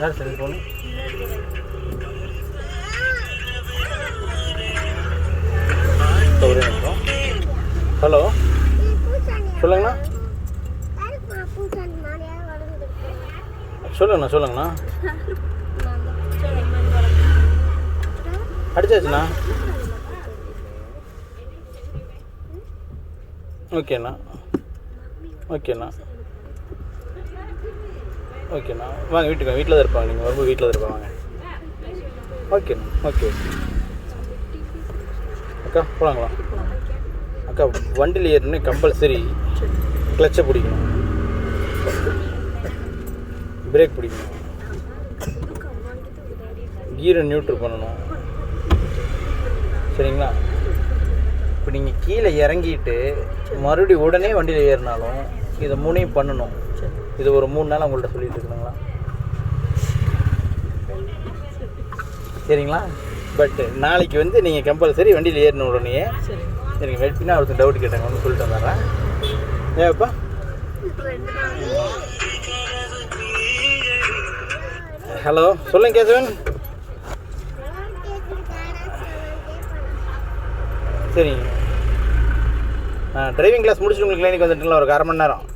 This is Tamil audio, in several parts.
யார் சரி ஃபோனு? ஒரே நிமிஷம். ஹலோ, சொல்லுங்கண்ணா. சொல்லுங்கண்ணா. அடிச்சாச்சுண்ணா. ஓகேண்ணா. வாங்க வீட்டுக்கு. வீட்டில் தான் இருப்பாங்க. நீங்கள் வரும்போது வீட்டில் தான் இருப்பாங்க. ஓகேண்ணா. ஓகே அக்கா, போகலாங்களா? அக்கா, வண்டியில் ஏறினே கம்பல்சரி கிளச்சை பிடிக்கணும், பிரேக் பிடிக்கணும், கீரை நியூட்ரு பண்ணணும். சரிங்களா? இப்போ நீங்கள் கீழே இறங்கிட்டு மறுபடியும் உடனே வண்டியில் ஏறினாலும் இதை 3 பண்ணணும். இது ஒரு 3 நாள் உங்கள்கிட்ட சொல்லிட்டு இருக்குதுங்களா? சரிங்களா? பட் நாளைக்கு வந்து நீங்கள் கம்பல்சரி வண்டியில் ஏறின உடனே சரிங்க. வெயிட் பண்ணி ஒருத்தர் டவுட் கேட்டாங்க, ஒன்று சொல்லிட்டு வந்துடுறேன். ஏப்பா, ஹலோ, சொல்லுங்க கேசவன். சரிங்க. டிரைவிங் கிளாஸ் முடிச்சுட்டு உங்களுக்கு கிளினிக் வந்துட்டுங்களா? ஒரு 1/2 மணி நேரம்.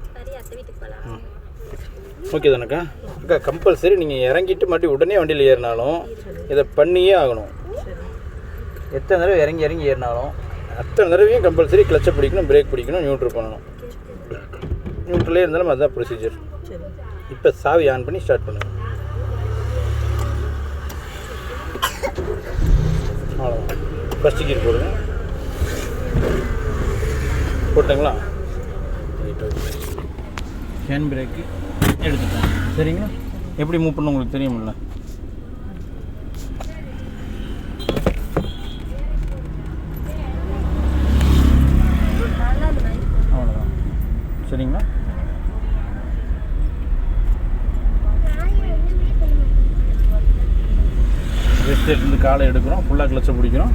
ஓகே தானேக்கா? அக்கா, கம்பல்சரி நீங்கள் இறங்கிட்டு மறுபடியும் உடனே வண்டியில் ஏறினாலும் இதை பண்ணியே ஆகணும். எத்தனை தடவை இறங்கி ஏறினாலும் அத்தனை தடவையும் கம்பல்சரி கிளச்சை பிடிக்கணும், பிரேக் பிடிக்கணும், நியூட்ரு பண்ணணும். நியூட்ரலே இருந்தாலும் அதுதான் ப்ரொசீஜர். இப்போ சாவி ஆன் பண்ணி ஸ்டார்ட் பண்ணுங்கள். அவ்வளோதான். ஃபஸ்ட்டு கீர் போடுங்க. போட்டுங்களா? ஹேண்ட் பிரேக்கு எடுத்துட்டேன். சரிங்களா? எப்படி மூவ் பண்ணணும் உங்களுக்கு தெரியுமில்ல? அவ்வளோதான். சரிங்களா? ரெஸ்ட் எடுத்து காலை எடுக்கிறோம், ஃபுல்லாக கிளச்சை பிடிக்கிறோம்.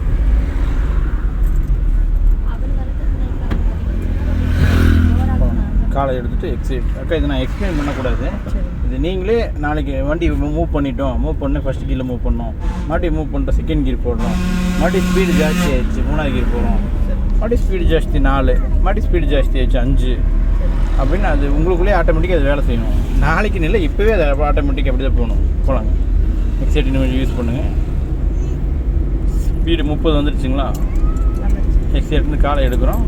காலை எடுத்துகிட்டு எக்ஸைட். அக்கா, இது நான் எக்ஸ்பிளைன் பண்ணக்கூடாது. இது நீங்களே நாளைக்கு வண்டி மூவ் பண்ணி ஃபஸ்ட் கீரில் மூவ் பண்ணோம், மறுபடியும் மூவ் பண்ணிட்டு செகண்ட் கீர் போடணும், மறுபடியும் ஸ்பீடு ஜாஸ்தி ஆயிடுச்சு 3வது கீர் போகிறோம், மறுபடியும் ஸ்பீடு ஜாஸ்தி 4, மறுபடியும் ஸ்பீடு ஜாஸ்தி ஆயிடுச்சு 5 அப்படின்னு அது உங்களுக்குள்ளேயே ஆட்டோமேட்டிக்காக அது வேலை செய்யணும். நாளைக்கு இல்லை, இப்போவே அது ஆட்டோமேட்டிக்காக அப்படி தான் போகலாங்க. எக்ஸைட் இன்னும் யூஸ் பண்ணுங்கள். ஸ்பீடு 30 வந்துடுச்சுங்களா? எக்ஸைட் காலை எடுக்கிறோம்.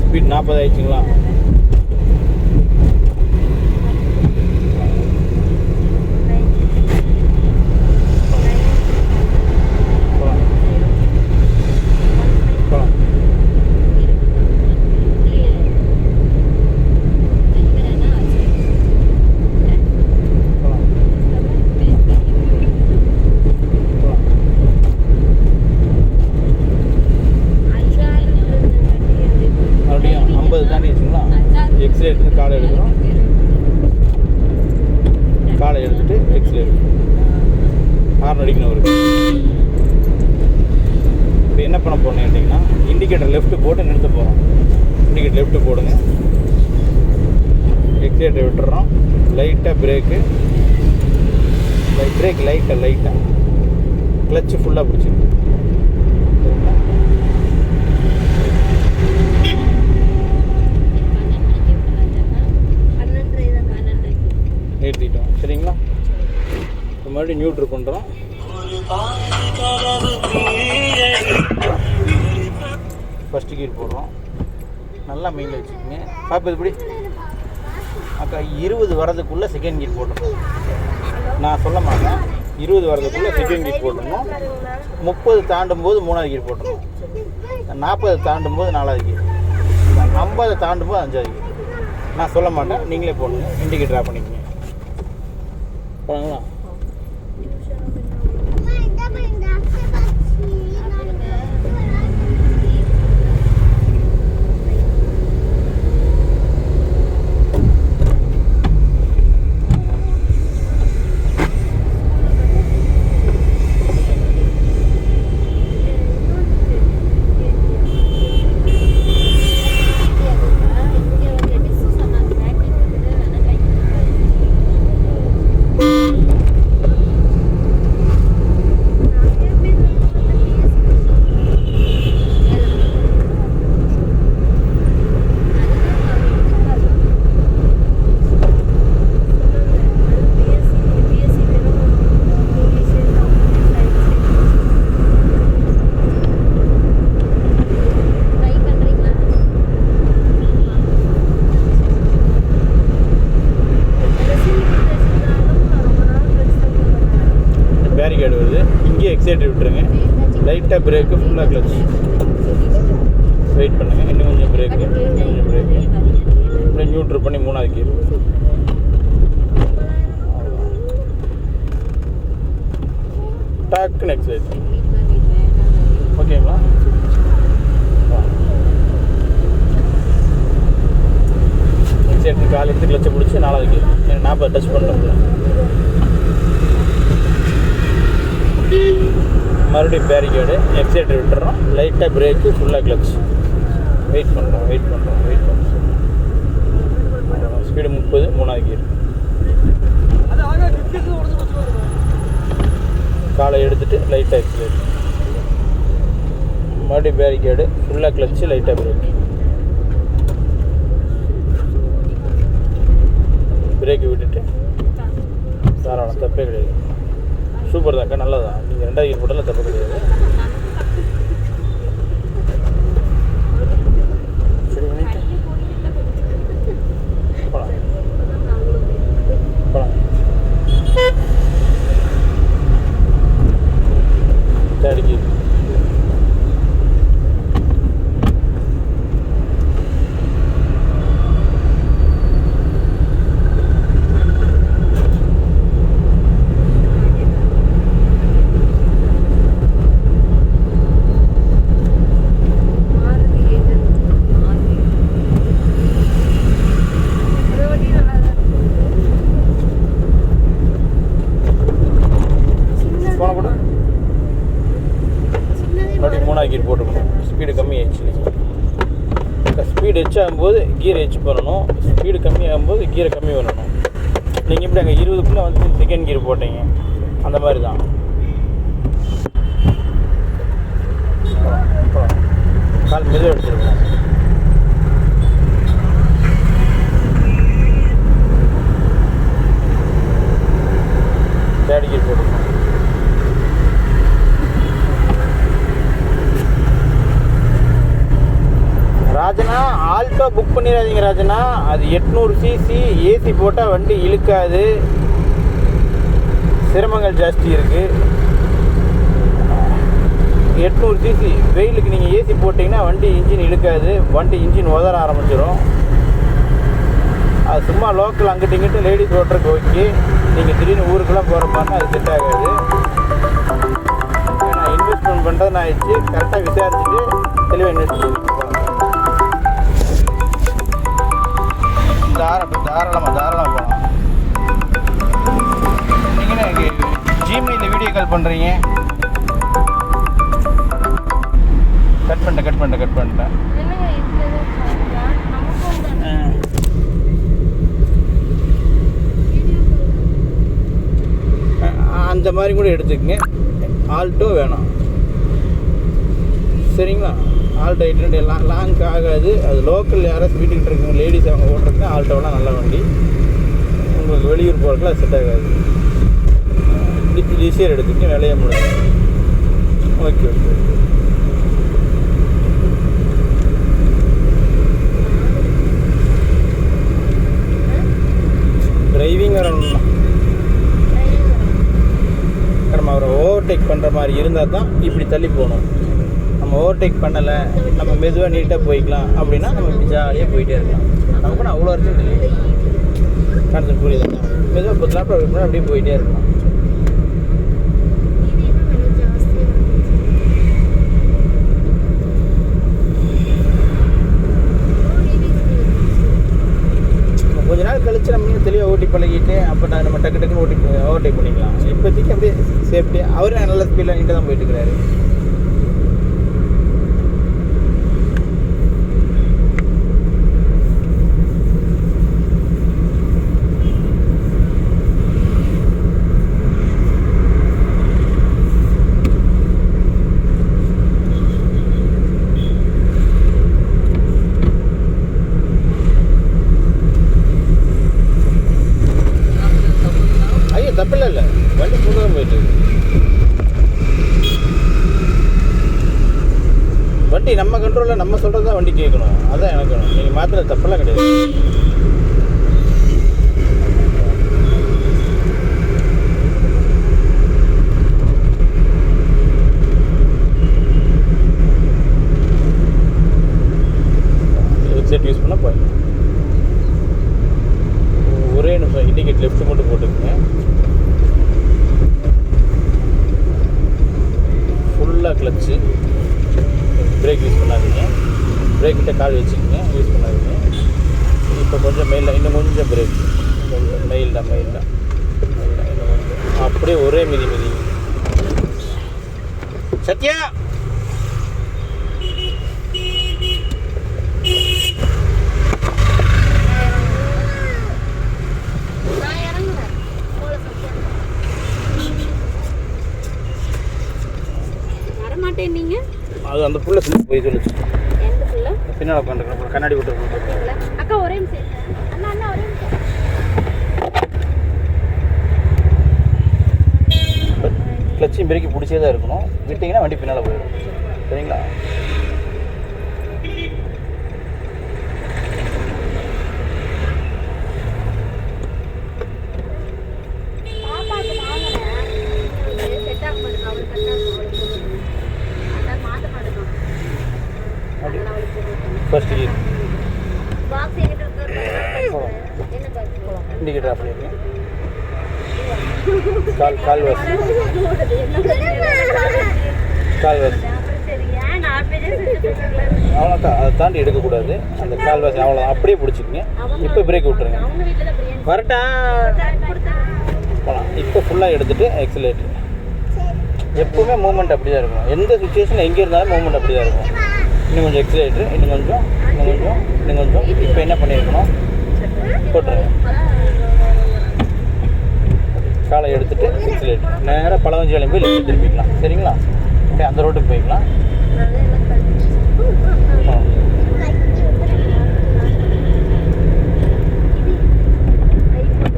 ஸ்பீட் 40 ஆயிடுச்சுங்களா? எக்ஸிலேட்டர் காலை எடுக்கிறோம். காலை எடுத்துகிட்டு எக்ஸிலேட்டர் ஹார்ன் அடிக்கணும் அவருக்கு. இப்போ என்ன பண்ண போகிறோன்னு கேட்டிங்கன்னா, இண்டிகேட்டர் லெஃப்ட்டு போட்டு நிறுத்த போகிறோம். இண்டிகேட்டர் லெஃப்ட்டு போடுங்க, எக்ஸிலேட்டர் விட்டுறோம், லைட்டாக பிரேக்கு, பிரேக் லைட்டாக கிளச்சு ஃபுல்லாக பிடிச்சிருக்கு. ஏற்றிட்டோம். சரிங்களா? இப்போ மறுபடியும் நியூட்ரு பண்ணுறோம். ஃபஸ்ட்டு கீர் போடுறோம். நல்லா மெயினில் வச்சுக்கோங்க. பாப்பா இப்படி அக்கா 20 வரதுக்குள்ளே செகண்ட் கீர் போட்டுருணும். நான் சொல்ல மாட்டேன். 20 வரதுக்குள்ளே செகண்ட் கீர் போட்டுடணும். 30 தாண்டும் போது 3வது கீர் போட்டுடணும். 40 தாண்டும் போது 4வது கீர், 50 தாண்டும் போது 5வது கீர். நான் சொல்ல மாட்டேன், நீங்களே போடுங்க. இண்டிகேட்டர் ஆஃப் பண்ணிக்கோங்க. போகலாங்களா? எக்ஸைட்டர் விட்டுருங்க. லைட்டாக பிரேக்கு, ஃபுல்லாக கிளச். வெயிட் பண்ணுங்கள். இன்னும் கொஞ்சம் பிரேக்கு, இன்னும் கொஞ்சம் பிரேக்கு. அப்படியே நியூட்ரு பண்ணி 3வது கீர். டக்குன்னு எக்ஸைட்டர். ஓகேங்களா? எக்ஸைட்டர் கால் எடுத்து கிளச்சை பிடிச்சி 4வது கீர். எனக்கு 40 டச் பண்ணுறோம்ல. மறுபடியும் பேரிகேடு, எக்ஸைட்டர் விட்டுறோம். லைட்டாக பிரேக்கு, ஃபுல்லாக கிளச். வெயிட் பண்ணுறோம். ஸ்பீடு 30, 3வது கீர். காலை எடுத்துகிட்டு லைட்டாக எக்ஸைட்டர். மறுபடியும் பேரிகேடு, ஃபுல்லாக கிளச்சு, லைட்டாக பிரேக். பிரேக்கு விட்டுட்டு தாராளம், தப்பே கிடையாது. சூப்பர் தான்க்கா, நல்லதான். நீங்கள் 2வது கீர் போட்டாலும் தப்பு கிடையாது. சரி பண்ணிட்டு போகலாம். 3rd கீர். மறுபடியும் 3வது கீர் போட்டுக்கணும். ஸ்பீடு கம்மி ஆயிடுச்சு. நீங்கள் ஸ்பீடு ஆகும்போது கீரை எச் பண்ணணும். ஸ்பீடு கம்மியாகும்போது கீரை கம்மி பண்ணணும். நீங்கள் எப்படி அங்கே 20க்குள்ளே வந்து 2nd கீர் போட்டீங்க, அந்த மாதிரி தான். கால் மெதுவாக எடுத்துருக்கோம். தேர்ட் கீர் போட்டுக்கணும். ராஜனா ஆல்டோ புக் பண்ணிடாதீங்க ராஜனா. அது 800 சிசி, ஏசி போட்டால் வண்டி இழுக்காது, சிரமங்கள் ஜாஸ்தி இருக்குது. 800 சிசி வெயிலுக்கு நீங்கள் ஏசி போட்டிங்கன்னா வண்டி இன்ஜின் இழுக்காது, வண்டி இன்ஜின் உதற ஆரம்பிச்சிடும். அது சும்மா லோக்கல் அங்கிட்டு இங்கிட்டு லேடிஸ் ஓட்டுறதுக்கு ஓகே. நீங்கள் திடீர்னு ஊருக்கெல்லாம் போகிற மாதிரினா அது செட் ஆகாது. நான் இன்வெஸ்ட்மெண்ட் பண்ணுறது நான் ஆயிடுச்சு. கரெக்டாக விசாரிச்சுட்டு தெளிவாக இன்வெஸ்ட் பண்ணுவேன். தாராளமாக போகலாம். நீங்கள் இங்கே ஜிமெயிலில் வீடியோ கால் பண்ணுறீங்க. கட் பண்ணிட்டேன். அந்த மாதிரி கூட எடுத்துக்கங்க. ஆல்டோ வேணாம், சரிங்களா? ஆல்டோ 800 லாங்க் ஆகாது. அது லோக்கல் யாராவது வீட்டுக்கிட்டு இருக்கவங்க லேடிஸ் அவங்க ஓட்டுறதுக்கு ஆல்டோலாம் நல்ல வண்டி. உங்களுக்கு வெளியூர் போகிறதுக்குலாம் செட் ஆகாது. ஈஸியாக எடுத்துக்க, வேலையை முடியும். ஓகே. டிரைவிங் வரணும்னா நம்ம அவரை ஓவர்டேக் பண்ணுற மாதிரி இருந்தால் தான் இப்படி தள்ளி போகணும். நம்ம ஓவர்டேக் பண்ணலை, நம்ம மெதுவாக நீட்டாக போய்க்கலாம் அப்படின்னா நம்ம இப்படி ஜாலியாக போயிட்டே இருக்கலாம். நமக்கு அவ்வளோ அர்ஜென்ட் இல்லை. கான்செப்ட் புரியுதுங்க. மெதுவாக 10 நாள் அப்படியே போயிட்டே இருக்கலாம். கொஞ்ச நாள் கழிச்சு நம்ம தெளிவாக ஓட்டி பழகிட்டு அப்போ நம்ம டக்குன்னு ஓவர்டேக் பண்ணிக்கலாம். இப்போதைக்கு அப்படியே சேஃப்டியாக அவரே நல்ல ஸ்பீடில் நீட்டாக தான் போயிட்டு இருக்கிறாரு. தப்பில்லை, வண்டி ஸ்மூத்தாக போயிட்டு இருக்கு. வண்டி நம்ம கண்ட்ரோலில் நம்ம சொல்கிறது தான் வண்டி கேட்கணும். அதான் எனக்கு வேணும். நீங்கள் மாத்திர தப்பெல்லாம் கிடையாது. எக்ஸைட் யூஸ் பண்ணால் போய் ஒரே நிமிஷம் இண்டிகேட் லெஃப்ட் மட்டும் போட்டுக்கோங்க. ஃபுல்லாக கிளச்சு, பிரேக் யூஸ் பண்ணாதீங்க. பிரேக் கிட்ட கால் வச்சுக்கோங்க, யூஸ் பண்ணாதீங்க. இப்போ கொஞ்சம் மெயிலில், இன்னும் கொஞ்சம் பிரேக், கொஞ்சம் மெயில்டா இன்னும் கொஞ்சம், அப்படியே ஒரே மிதி சத்யா. வரமாட்டேன்னீங்க. அது அந்த புள்ள போய் சொல்லுச்சு. எந்த புள்ள? பின்னால் உட்காந்துருக்கணும், கண்ணாடி போட்டுருக்கணும். அக்கா ஒரே நிமிஷம். அண்ணா ஒரே நிமிஷம். கிளச்சும் பிரேக்கு பிடிச்சே தான் இருக்கணும். விட்டிங்கன்னா வண்டி பின்னால் போயிடும். சரிங்களா? ஃபர்ஸ்ட் கியர் பாக்ஸ் எங்க இருக்கு? என்ன பாக்ஸ்? இண்டிகேட்டர் ஆஃப் பண்ணிருக்கேன். கால் வாஸ் அவ்வளோக்கா, அதை தாண்டி எடுக்கக்கூடாது. அந்த கால் வாஸ் அவ்வளோ அப்படியே பிடிச்சிக்கங்க. இப்போ பிரேக் விட்டுருங்க. வரட்டா போகலாம். இப்போ ஃபுல்லாக எடுத்துகிட்டு எக்ஸலேட்டர். எப்போவுமே மூவ்மெண்ட் அப்படி தான் இருக்கும். எந்த சுச்சுவேஷன் எங்கே இருந்தாலும் மூவ்மெண்ட் அப்படி தான் இருக்கும். இன்னும் கொஞ்சம் எக்ஸலேட்டர், இன்னும் கொஞ்சம். இப்போ என்ன பண்ணியிருக்கணும், போட்டுருங்க. காலை எடுத்துகிட்டு எக்ஸலேட்டர் நேராக பழவஞ்சாலையும் போய் லெஃப்ட் திரும்பிக்கலாம். சரிங்களா? அப்படியே அந்த ரோட்டுக்கு போய்க்கலாம்.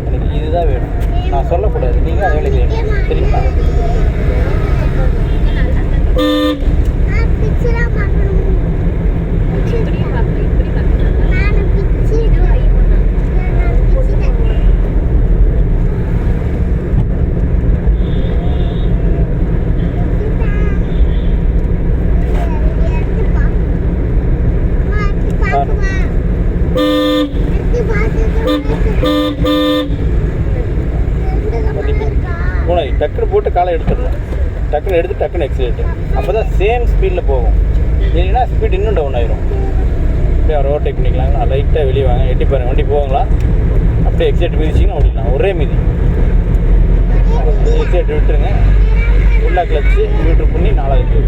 எனக்கு இதுதான் வேணும், நான் சொல்லக்கூடாது, நீங்கள் அதை வேலை செய்யணும். சரிங்களா? டக்குன்னு போட்டு காலை எடுத்துடணும். டக்குன்னு எடுத்து டக்குன்னு எக்ஸலேட்டர். அப்போ தான் சேம் ஸ்பீடில் போகும். இல்லைன்னா ஸ்பீட் இன்னும் டவுன் ஆயிரும். அப்படியே அவர் ஓவர்டேக் பண்ணிக்கலாங்களா? லைட்டாக வெளியே வாங்க, எட்டி பாருங்க, வண்டி போவாங்களா? அப்படியே எக்ஸலேட்டர் மிதிச்சிங்கன்னா ஓடிடலாம். ஒரே மிதி. எக்ஸலேட்டர் விட்டுருங்க. ஃபுல்லாக கிளச்சு நியூட்ரல் பண்ணி 4வது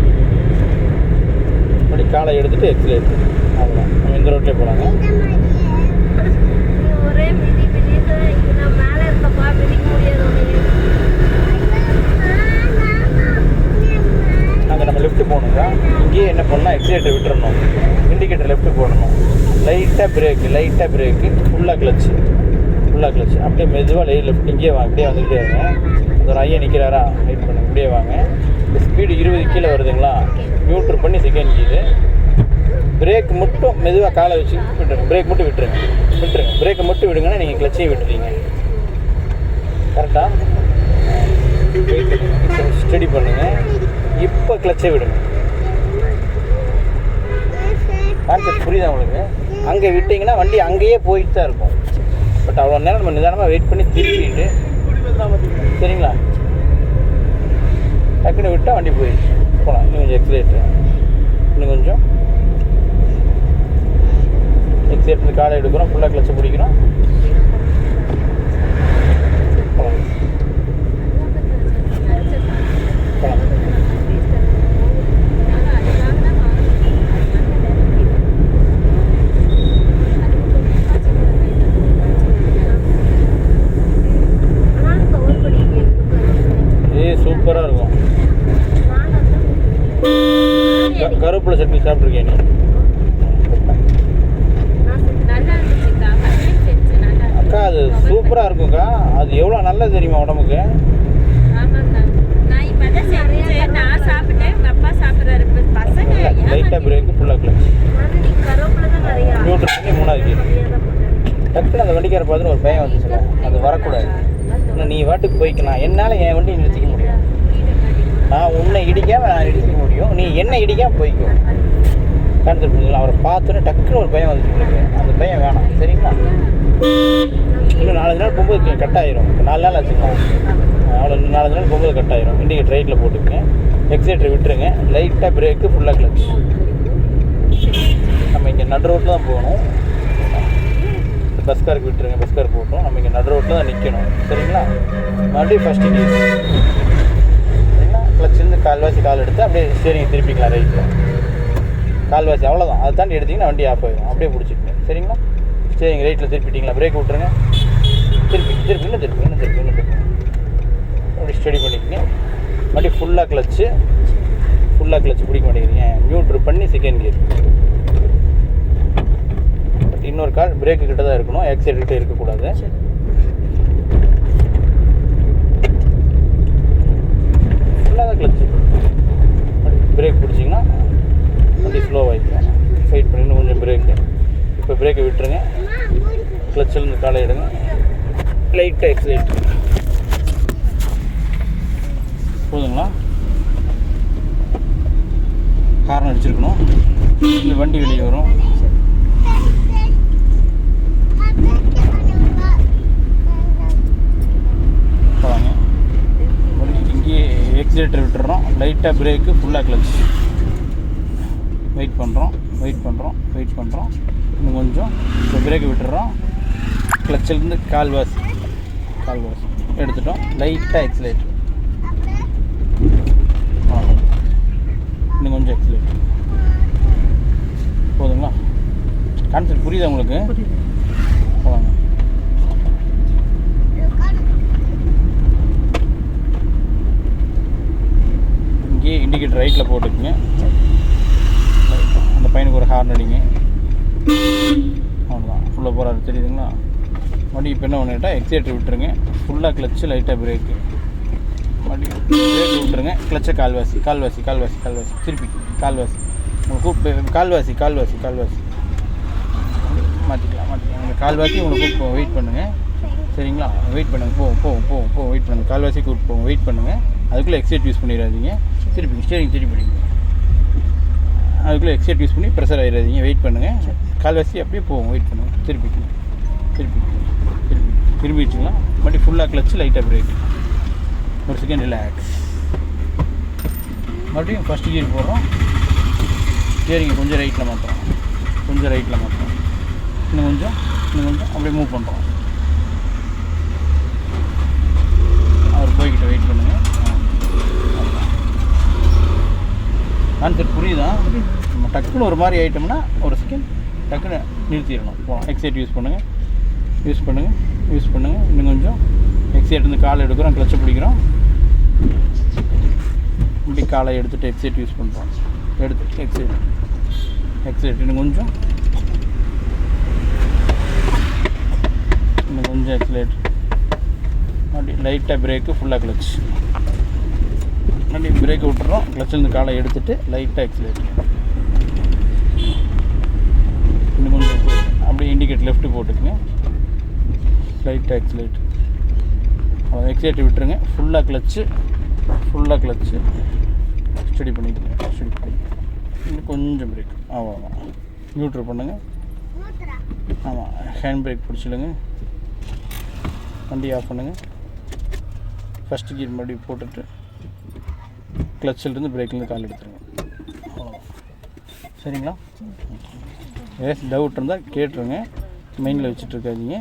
அப்படி காலை எடுத்துகிட்டு எக்ஸலேட்டர். அவ்வளோதான், நம்ம இந்த ரோட்லேயே போகலாங்க. ஒரே மிதி நான் மேலே இருக்கப்பா மிதிக்க முடியாது. அங்கே நம்ம லெஃப்ட்டு போகணுங்க. இங்கேயே என்ன பண்ணலாம், எக்ஸலேட்டர் விட்டுறணும், இண்டிகேட்டர் லெஃப்ட்டு போடணும், லைட்டாக பிரேக்கு, ஃபுல்லாக கிளச்சு. அப்படியே மெதுவாக லெஃப்ட் இங்கேயே வாங்க. அப்படியே வந்துக்கிட்டே இருங்க. அந்த ஒரு ஐயா நிற்கிறாரா, வெயிட் பண்ணுங்க. இப்படியே வாங்க. இந்த ஸ்பீடு 20 கீழே வருதுங்களா? நியூட்ரல் பண்ணி செகண்ட் கீரு. பிரேக் மட்டும் மெதுவாக காலை வச்சு விட்டுருங்க. பிரேக் மட்டும் விட்டுருங்க. பிரேக்கை மட்டும் விடுங்கன்னா நீங்கள் கிளச்சையும் விட்டுறீங்க. கரெக்டாக ஸ்டடி பண்ணுங்கள். இப்போ கிளச்சை விடுங்க. கான்செப்ட் புரியுதா உங்களுக்கு? அங்கே விட்டிங்கன்னா வண்டி அங்கேயே போயிட்டு தான் இருக்கும். பட் அவ்வளோ நேரம் நம்ம நிதானமாக வெயிட் பண்ணி திருப்பிட்டு, சரிங்களா? டக்குன்னு விட்டால் வண்டி போயிடுச்சு. போகலாம். இன்னும் கொஞ்சம் எக்ஸலேட்டர், இன்னும் கொஞ்சம் எக்ஸலேட்டர். காலை எடுக்கிறோம், ஃபுல்லாக கிளச்சை பிடிக்கிறோம். போகலாம். சூப்பராக இருக்கும். கருவேப்பிலை சட்னி சாப்பிட்ருக்கேன் நீ? அக்கா அது சூப்பராக இருக்கும்க்கா. அது எவ்வளோ நல்லது தெரியுமா உடம்புக்கு? லைட்டாக பிரேக்கு, ஃபுல்லாக கிளச், நியூட்ரல் பண்ணி 3வது கீர். டக்குன்னு அந்த வண்டிக்கார பார்த்துன்னு ஒரு பயம் வந்துச்சுல, அது வரக்கூடாது. இன்னும் நீ வாட்டுக்கு போய்க்கலாம். என்னால் என் வண்டி நிறுத்திக்க முடியும். நான் உன்னை இடிக்காமல் நான் இடிச்சிக்க முடியும். நீ என்ன இடிக்காமல் போய்க்கும். கான்செப்ட் புரிஞ்சுங்களா? அவரை பார்த்தோன்னே டக்குன்னு ஒரு பயம் வந்துட்டு இருக்கு. அந்த பயம் வேணாம், சரிங்களா? இன்னும் 4 நாள் போகும்போது கட் ஆயிரும். இப்போ 4 நாள் ஆச்சுங்களா, அவ்வளோ 4 நாள் போகும்போது கட் ஆயிரும். இண்டிகேட்டர் ரைட்டில் போட்டுக்கங்க, எக்ஸைட்டர் விட்டுருங்க, லைட்டாக பிரேக்கு, ஃபுல்லாக கிளச். நம்ம இங்கே நடு ரோட்டில் தான் போகணும். பஸ்காருக்கு விட்டுருங்க, பஸ்கார் போட்டோம். நம்ம இங்கே நடு ரோட்டில் தான் நிற்கணும், சரிங்களா? மறுபடியும் ஃபஸ்ட்டு கீர், சரிங்களா? கிளச்சிலேருந்து கால்வாசி கால் எடுத்து அப்படியே ஸ்டேரிங் திருப்பிக்கலாம் ரைட்டில். கால்வாசி அவ்வளோதான், அதை தாண்டி எடுத்திங்கன்னா வண்டி ஆஃப் ஆகிடும். அப்படியே பிடிச்சிக்கங்க, சரிங்களா? ஸ்டேரிங் ரைட்டில் திருப்பிட்டிங்களா, பிரேக் விட்டுருங்க, திருப்பி அப்படி ஸ்டடி பண்ணிக்கங்க. மறுபடியும் ஃபுல்லாக கிளச்சு பிடிக்க மாட்டேங்கிறீங்க. நியூட்ரு பண்ணி செகண்ட் கியர். பட் இன்னொரு கால் பிரேக்கு கிட்ட தான் இருக்கணும், ஆக்சிடென்ட் கிட்ட இருக்கக்கூடாது. ஃபுல்லாக தான் கிளச்சு. பிரேக் பிடிச்சிங்கன்னா வண்டி ஸ்லோவாகிக்கும். ஃபைட் பண்ணி கொஞ்சம் பிரேக்கு. இப்போ பிரேக்கை விட்டுருங்க, கிளச்சிலேருந்து காலை எடுங்க, லைட்டாக எக்ஸைட். போதுங்களா? ஹார்ன் அடிச்சிருக்கணும். இந்த வண்டி வெளியே வரும். வாங்க, இங்கேயே எக்ஸைட்டர் விட்டுறோம், லைட்டாக பிரேக்கு, ஃபுல்லாக கிளச். வெயிட் பண்ணுறோம். இன்னும் கொஞ்சம். இப்போ பிரேக்கை விட்டுறோம், கிளச்சிலேருந்து கால்வாசி எடுத்துட்டோம், லைட்டாக எக்ஸைட். இன்னும் கொஞ்சம் எக்ஸைட். போதுங்களா? கான்செப்ட் புரியுதா உங்களுக்கு? போவாங்க. இங்கேயே இண்டிகேட்டர் ரைட்டில் போட்டுக்குங்க. அந்த பையனுக்கு ஒரு ஹார்ன் அடிங்க. அவ்வளோதான், ஃபுல்லாக போகிறாரு, தெரியுதுங்களா? மறுபடியும் இப்போ என்ன பண்ணிட்டா எக்ஸைட்டர் விட்டுருங்க, ஃபுல்லாக கிளச்சு, லைட்டாக பிரேக்கு. மறுபடியும் பிரேக் விட்டுருங்க, கிளச்சை கால்வாசி திருப்பி கால்வாசி. உங்களுக்கு கூப்பிட்டு கால்வாசி மாற்றிக்கலாம். அந்த கால்வாசி உங்களுக்கு கூப்பிட்டு வெயிட் பண்ணுங்கள், சரிங்களா? வெயிட் பண்ணுங்கள், போவோம் வெயிட் பண்ணுங்கள். கால்வாசி கூப்பிட்டு போவோம், வெயிட் பண்ணுங்கள். அதுக்குள்ளே எக்ஸைட் யூஸ் பண்ணிடாதீங்க. திருப்பி ஸ்டேரிங் திருப்பி பண்ணிங்க. அதுக்குள்ளே எக்ஸைட் யூஸ் பண்ணி ப்ரெஷர் ஆகிடாதீங்க. வெயிட் பண்ணுங்கள். கால்வாசி அப்படியே போவோம், வெயிட் பண்ணுங்கள். திரும்பிடுச்சுங்களா? மறுபடியும் ஃபுல்லாக கிளச்சு, லைட்டாக பிரேக். ஒரு செகண்ட் ரிலாக்ஸ். மறுபடியும் ஃபஸ்ட்டு கியர் போடுறோம். ஸ்டேரிங்கை கொஞ்சம் ரைட்டில் மாற்றுறோம். இன்னும் கொஞ்சம் அப்படியே மூவ் பண்ணுறோம். அவர் போய்கிட்ட வெயிட் பண்ணுங்கள். கான்செப்ட் புரியுதா? நம்ம டக்குன்னு ஒரு மாதிரி ஆகிட்டோம்னா ஒரு செகண்ட் டக்குன்னு நிறுத்திடணும். போகலாம். எக்ஸைட் யூஸ் பண்ணுங்கள். இன்னும் கொஞ்சம் எக்ஸைட் இருந்து காலை எடுக்கிறோம், கிளச்சை பிடிக்கிறோம். இப்படி காலை எடுத்துகிட்டு எக்ஸைட் யூஸ் பண்ணுறோம். எடுத்துட்டு எக்ஸைட் இன்னும் கொஞ்சம் எக்ஸைட். அப்படி லைட்டாக பிரேக்கு, ஃபுல்லாக கிளச். அப்படி பிரேக்கை விட்டுறோம், கிளச்சிலேருந்து காலை எடுத்துகிட்டு லைட்டாக எக்ஸைட். இன்னும் கொஞ்சம் அப்படியே இண்டிகேட் லெஃப்ட்டு போட்டுக்குங்க, லைட்டாக எக்ஸைட். எக்ஸைட் விட்டுருங்க, ஃபுல்லாக கிளச்சு ஸ்டடி பண்ணிக்கோங்க. இன்னும் கொஞ்சம் பிரேக். ஆமாம், நியூட்ரு பண்ணுங்கள். ஆமாம், ஹேண்ட் பிரேக் பிடிச்சிடுங்க. வண்டி ஆஃப் பண்ணுங்கள். ஃபஸ்ட்டு கியர் மறுபடியும் போட்டுட்டு கிளச்சிலேருந்து பிரேக்லேருந்து கால் எடுத்துருங்க. சரிங்களா? ஏதாச்சும் டவுட் இருந்தால் கேட்டுருங்க, மைண்டில் வச்சுட்டு இருக்காதீங்க.